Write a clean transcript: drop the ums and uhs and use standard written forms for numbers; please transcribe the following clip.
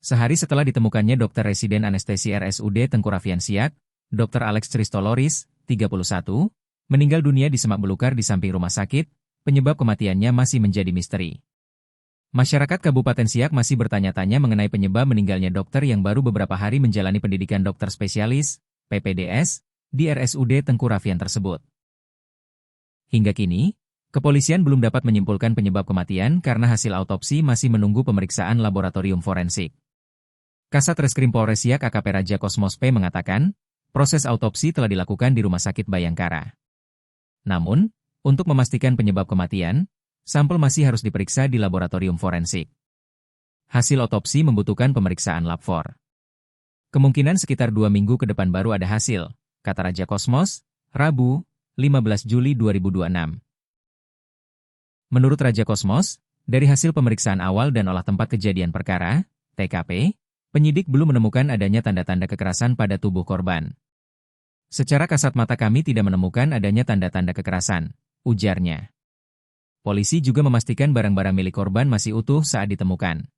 Sehari setelah ditemukannya dokter residen anestesi RSUD Tengku Raffian Siak, Dr. Alex Christoloris, 31, meninggal dunia di semak belukar di samping rumah sakit. Penyebab kematiannya masih menjadi misteri. Masyarakat Kabupaten Siak masih bertanya-tanya mengenai penyebab meninggalnya dokter yang baru beberapa hari menjalani pendidikan dokter spesialis, PPDS, di RSUD Tengku Raffian tersebut. Hingga kini, kepolisian belum dapat menyimpulkan penyebab kematian karena hasil autopsi masih menunggu pemeriksaan laboratorium forensik. Kasat Reskrim Polres Siak AKP Raja Kosmos P mengatakan, proses autopsi telah dilakukan di Rumah Sakit Bayangkara. Namun, untuk memastikan penyebab kematian, sampel masih harus diperiksa di laboratorium forensik. Hasil autopsi membutuhkan pemeriksaan lab for. Kemungkinan sekitar 2 minggu ke depan baru ada hasil, kata Raja Kosmos, Rabu, 15 Juli 2026. Menurut Raja Kosmos, dari hasil pemeriksaan awal dan olah tempat kejadian perkara, TKP, penyidik belum menemukan adanya tanda-tanda kekerasan pada tubuh korban. Secara kasat mata kami tidak menemukan adanya tanda-tanda kekerasan, ujarnya. Polisi juga memastikan barang-barang milik korban masih utuh saat ditemukan.